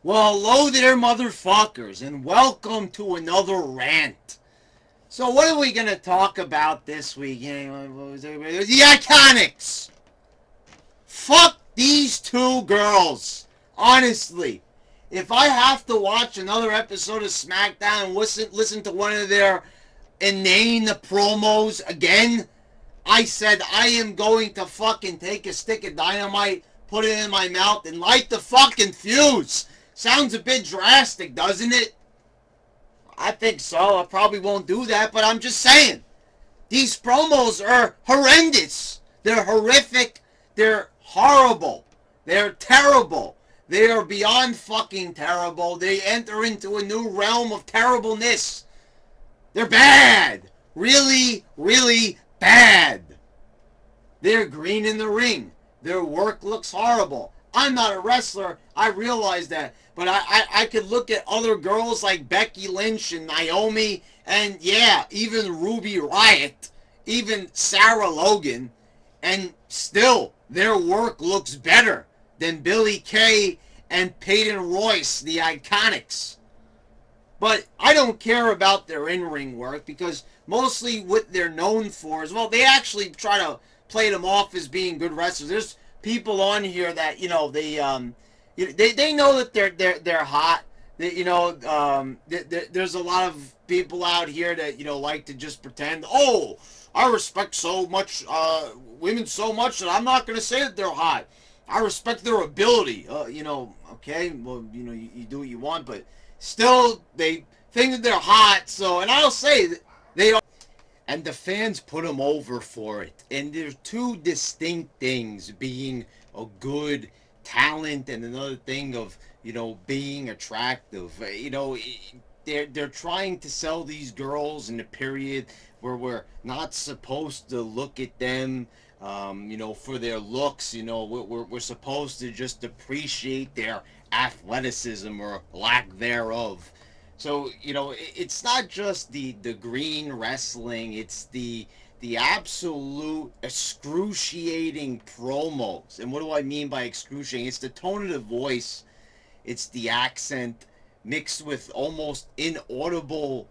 Well, hello there, motherfuckers, and welcome to another rant. So, what are we gonna talk about this week? The Iconics. Fuck these two girls. Honestly, if I have to watch another episode of SmackDown and listen to one of their inane promos again, I said I am going to fucking take a stick of dynamite, put it in my mouth, and light the fucking fuse. Sounds a bit drastic, doesn't it? I think so. I probably won't do that, but I'm just saying. These promos are horrendous. They're horrific. They're horrible. They're terrible. They are beyond fucking terrible. They enter into a new realm of terribleness. They're bad. Really, really bad. They're green in the ring. Their work looks horrible. I'm not a wrestler. I realize that. But I could look at other girls like Becky Lynch and Naomi and, yeah, even Ruby Riott, even Sarah Logan, and still their work looks better than Billie Kay and Peyton Royce, the Iconics. But I don't care about their in-ring work because mostly what they're known for is, well, they actually try to play them off as being good wrestlers. There's people on here that, they know that they're hot. There's a lot of people out here that like to just pretend. Oh, I respect so much women so much that I'm not going to say that they're hot. I respect their ability. Okay, well, you do what you want, but still they think that they're hot. So, and I'll say that they are. And the fans put them over for it. And there's two distinct things: being a good talent and another thing of being attractive. They're trying to sell these girls in a period where we're not supposed to look at them for their looks. We're supposed to just appreciate their athleticism or lack thereof. So it's not just the green wrestling; it's the absolute excruciating promos. And what do I mean by excruciating? It's the tone of the voice, it's the accent mixed with almost inaudible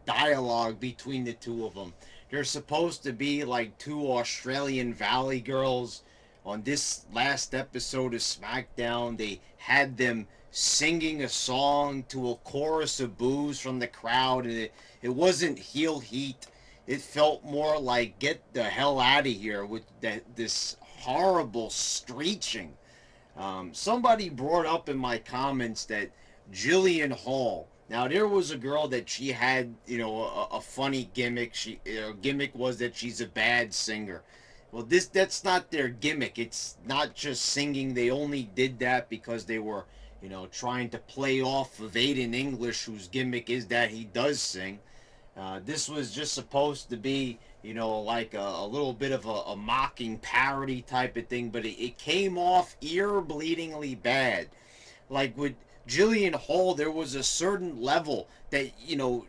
dialogue between the two of them. They're supposed to be like two Australian Valley girls. On this last episode of SmackDown, they had them singing a song to a chorus of boos from the crowd, and it wasn't heel heat. It felt more like get the hell out of here with this horrible screeching. Somebody brought up in my comments that Jillian Hall. Now there was a girl that she had, a funny gimmick. Her gimmick was that she's a bad singer. Well, that's not their gimmick. It's not just singing. They only did that because they were, trying to play off of Aiden English, whose gimmick is that he does sing. This was just supposed to be, like a little bit of a mocking parody type of thing, but it came off ear-bleedingly bad. Like with Jillian Hall, there was a certain level that,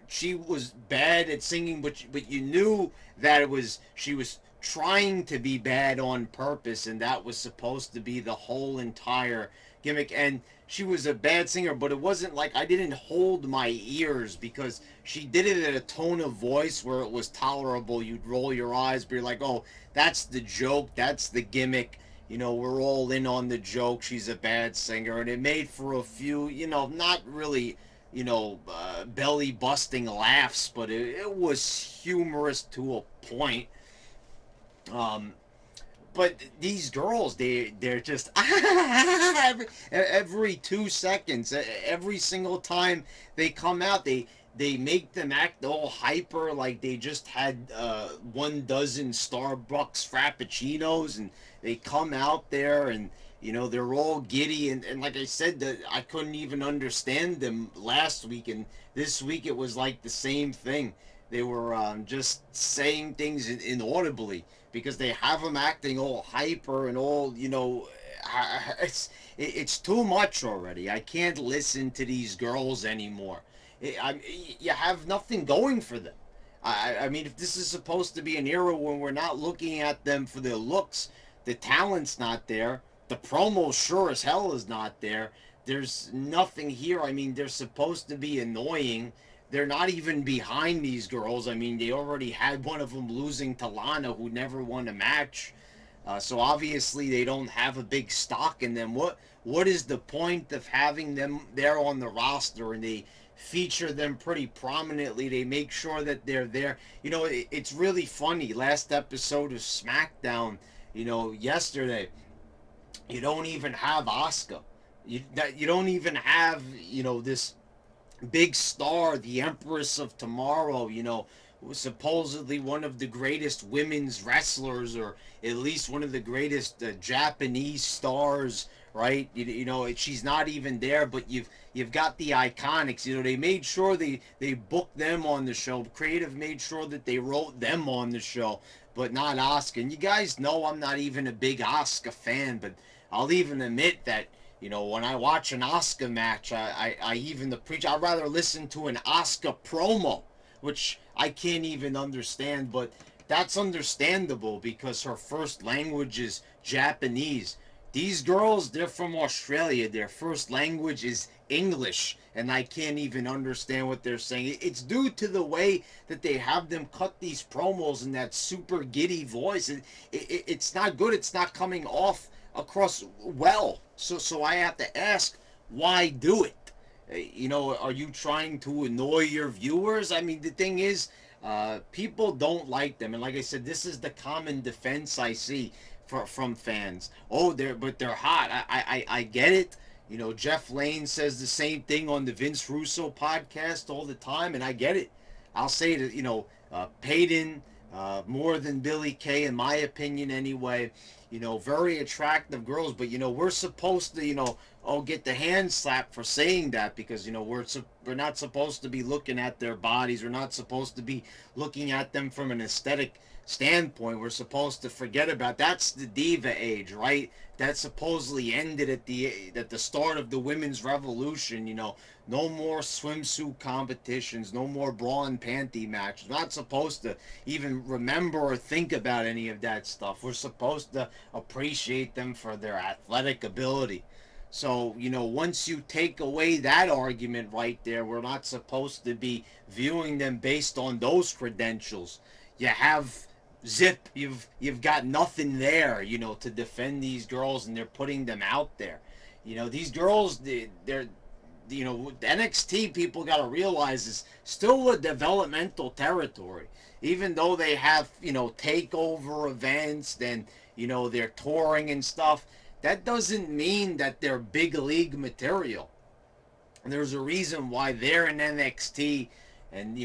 she was bad at singing, but you knew that she was trying to be bad on purpose, and that was supposed to be the whole entire gimmick. And she was a bad singer, but it wasn't like I didn't hold my ears because she did it at a tone of voice where it was tolerable. You'd roll your eyes, but you're like, oh, that's the joke, that's the gimmick. We're all in on the joke. She's a bad singer, and it made for a few, not really, belly busting laughs, but it was humorous to a point. But these girls, they're just every 2 seconds, every single time they come out, they make them act all hyper, like they just had 1 dozen Starbucks Frappuccinos, and they come out there and they're all giddy, and like I said, I couldn't even understand them last week, and this week it was like the same thing. They were just saying things inaudibly because they have them acting all hyper and all, it's too much already. I can't listen to these girls anymore. You have nothing going for them. I mean, if this is supposed to be an era when we're not looking at them for their looks, the talent's not there, the promo sure as hell is not there, there's nothing here. I mean, they're supposed to be annoying. They're not even behind these girls. I mean, they already had one of them losing to Lana, who never won a match. So obviously they don't have a big stock in them. What is the point of having them there on the roster? And they feature them pretty prominently. They make sure that they're there. It's really funny. Last episode of SmackDown, yesterday, you don't even have Asuka. You don't even have this big star, the Empress of Tomorrow, was supposedly one of the greatest women's wrestlers, or at least one of the greatest Japanese stars, right? She's not even there, but you've got the Iconics. They made sure they booked them on the show. Creative made sure that they wrote them on the show, but not Asuka. And you guys know I'm not even a big Asuka fan, but I'll even admit that when I watch an Asuka match, I even the preach. I'd rather listen to an Asuka promo, which I can't even understand, but that's understandable because her first language is Japanese. These girls, they're from Australia. Their first language is English, and I can't even understand what they're saying. It's due to the way that they have them cut these promos in that super giddy voice. It's not good. It's not coming off across well. So I have to ask, why do it? Are you trying to annoy your viewers? I mean, the thing is, people don't like them, and like I said, this is the common defense I see from fans. Oh, they're hot. I get it. Jeff Lane says the same thing on the Vince Russo podcast all the time, and I get it. I'll say that Peyton, more than Billy Kay, in my opinion, anyway. Very attractive girls, but we're supposed to get the hand slap for saying that, because we're not supposed to be looking at their bodies. We're not supposed to be looking at them from an aesthetic standpoint. We're supposed to forget about that's the diva age, right? That supposedly ended at the start of the women's revolution. No more swimsuit competitions, no more bra and panty matches. We're not supposed to even remember or think about any of that stuff. We're supposed to appreciate them for their athletic ability. So, once you take away that argument right there, we're not supposed to be viewing them based on those credentials. You have zip, you've got nothing there, to defend these girls, and they're putting them out there. These girls, they're NXT, people got to realize, is still a developmental territory. Even though they have, takeover events, then, they're touring and stuff, that doesn't mean that they're big league material. And there's a reason why they're in NXT, and,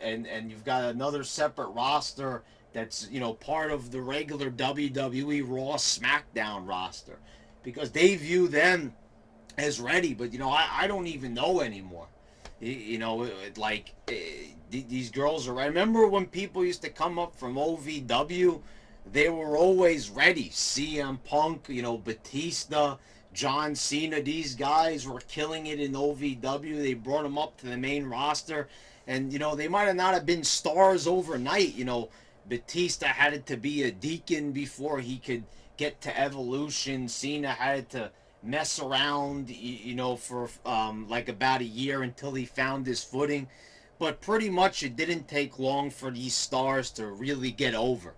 and you've got another separate roster that's, part of the regular WWE Raw SmackDown roster, because they view them as ready. But I don't even know anymore. These girls are. I remember when people used to come up from OVW, they were always ready. CM Punk, Batista, John Cena. These guys were killing it in OVW. They brought them up to the main roster, and they might have not have been stars overnight. Batista had to be a deacon before he could get to Evolution. Cena had to mess around, for like about a year until he found his footing. But pretty much it didn't take long for these stars to really get over.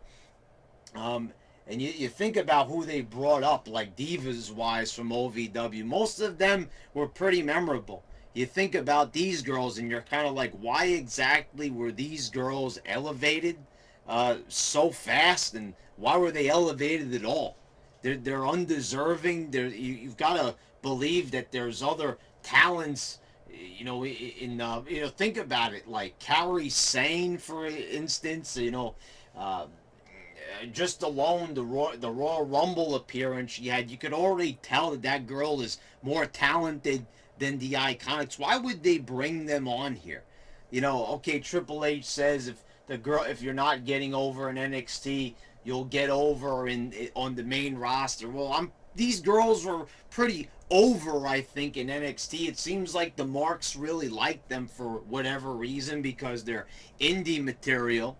And you think about who they brought up, like divas-wise from OVW. Most of them were pretty memorable. You think about these girls, and you're kind of like, why exactly were these girls elevated so fast, and why were they elevated at all? They're undeserving. You've got to believe that there's other talents. Think about it, like Kairi Sane, for instance. Just alone the Royal Rumble appearance she had, you could already tell that girl is more talented than the Iconics. Why would they bring them on here? Okay, Triple H says if you're not getting over in NXT, you'll get over on the main roster. Well, these girls were pretty over, I think, in NXT. It seems like the marks really like them for whatever reason, because they're indie material.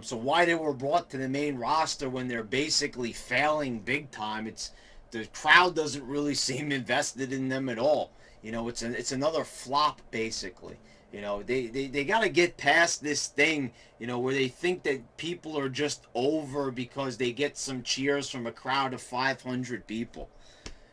So why they were brought to the main roster when they're basically failing big time, it's the crowd doesn't really seem invested in them at all. You know, it's another flop basically. You know, they got to get past this thing, you know, where they think that people are just over because they get some cheers from a crowd of 500 people.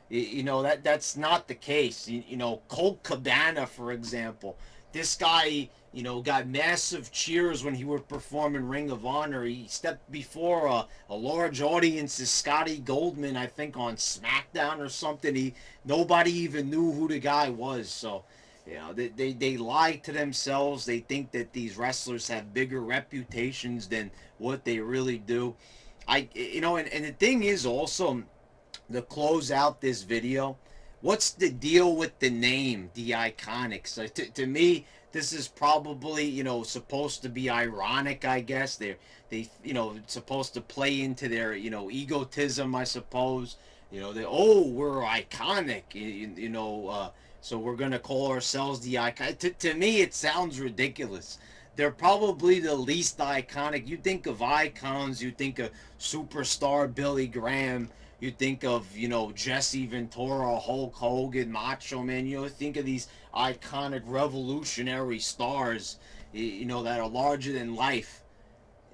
You know, that's not the case. You know, Colt Cabana, for example, this guy, you know, got massive cheers when he would perform in Ring of Honor. He stepped before a large audience as Scotty Goldman, I think, on SmackDown or something. Nobody even knew who the guy was. So, you know, they lie to themselves. They think that these wrestlers have bigger reputations than what they really do. You know, and the thing is also, to close out this video, what's the deal with the name, the Iconics? To me, this is probably, you know, supposed to be ironic, I guess. They you know, it's supposed to play into their, you know, egotism, I suppose. You know, oh, we're iconic, you know, so we're going to call ourselves the Icon. To me, it sounds ridiculous. They're probably the least iconic. You think of icons, you think of superstar Billy Graham, you think of, you know, Jesse Ventura, Hulk Hogan, Macho Man. You know, think of these iconic revolutionary stars, you know, that are larger than life.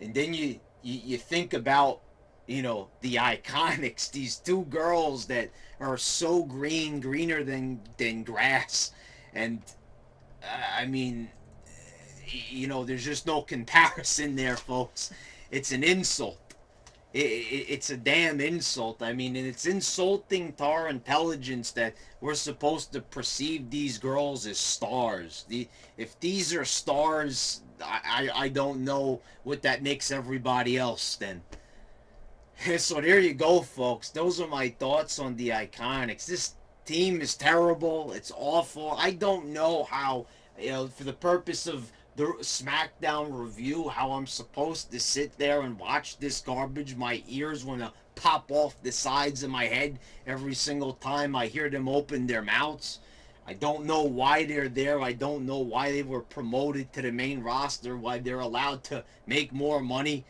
And then you think about, you know, the Iconics, these two girls that are so greener than grass. And I mean, you know, there's just no comparison there, folks. It's an insult. It's a damn insult. I mean, and it's insulting to our intelligence that we're supposed to perceive these girls as stars. If these are stars, I don't know what that makes everybody else then. So there you go, folks. Those are my thoughts on the Iconics. This team is terrible. It's awful. I don't know how, you know, for the purpose of the SmackDown review, how I'm supposed to sit there and watch this garbage. My ears want to pop off the sides of my head every single time I hear them open their mouths. I don't know why they're there. I don't know why they were promoted to the main roster, why they're allowed to make more money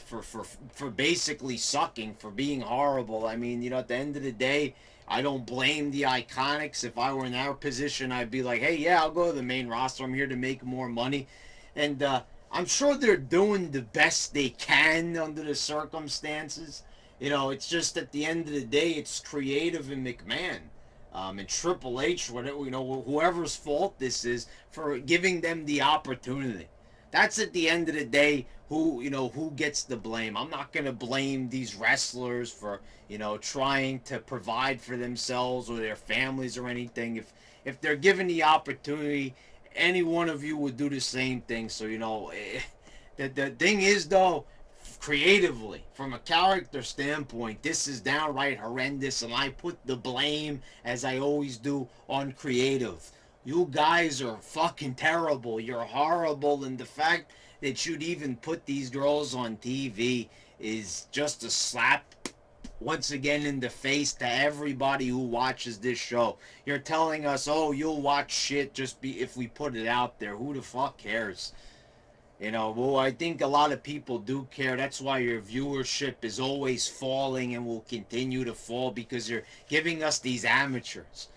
for basically sucking, for being horrible. I mean, you know, at the end of the day, I don't blame the Iconics. If I were in our position, I'd be like, hey, yeah, I'll go to the main roster. I'm here to make more money. And I'm sure they're doing the best they can under the circumstances. You know, it's just at the end of the day, it's creative and McMahon. And Triple H, whatever, you know, whoever's fault this is, for giving them the opportunity. That's at the end of the day who, you know, who gets the blame. I'm not going to blame these wrestlers for, you know, trying to provide for themselves or their families or anything. If they're given the opportunity, any one of you would do the same thing. So, you know, the thing is, though, creatively, from a character standpoint, this is downright horrendous, and I put the blame, as I always do, on creative. You guys are fucking terrible. You're horrible, and the fact that you'd even put these girls on TV is just a slap once again in the face to everybody who watches this show. You're telling us, oh, you'll watch shit just if we put it out there. Who the fuck cares? You know, well, I think a lot of people do care. That's why your viewership is always falling and will continue to fall, because you're giving us these amateurs.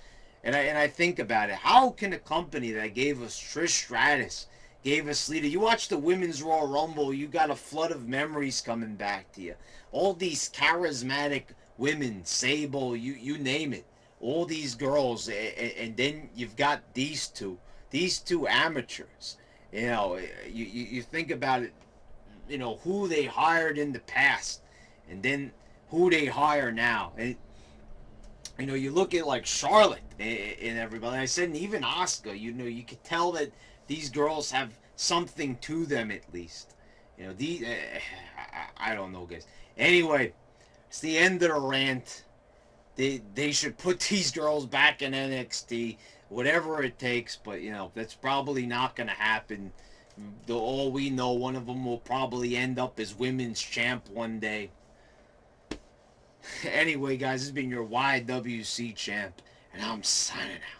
And I think about it. How can a company that gave us Trish Stratus, gave us Lita, you watch the Women's Royal Rumble, you got a flood of memories coming back to you. All these charismatic women, Sable, you name it. All these girls, and then you've got these two amateurs. You know, you think about it, you know, who they hired in the past, and then who they hire now. And, you know, you look at like Charlotte and everybody. I said, and even Asuka, you know, you could tell that these girls have something to them at least. You know, I don't know, guys. Anyway, it's the end of the rant. They should put these girls back in NXT, whatever it takes. But, you know, that's probably not going to happen. All we know, one of them will probably end up as women's champ one day. Anyway, guys, this has been your YWC champ, and I'm signing out.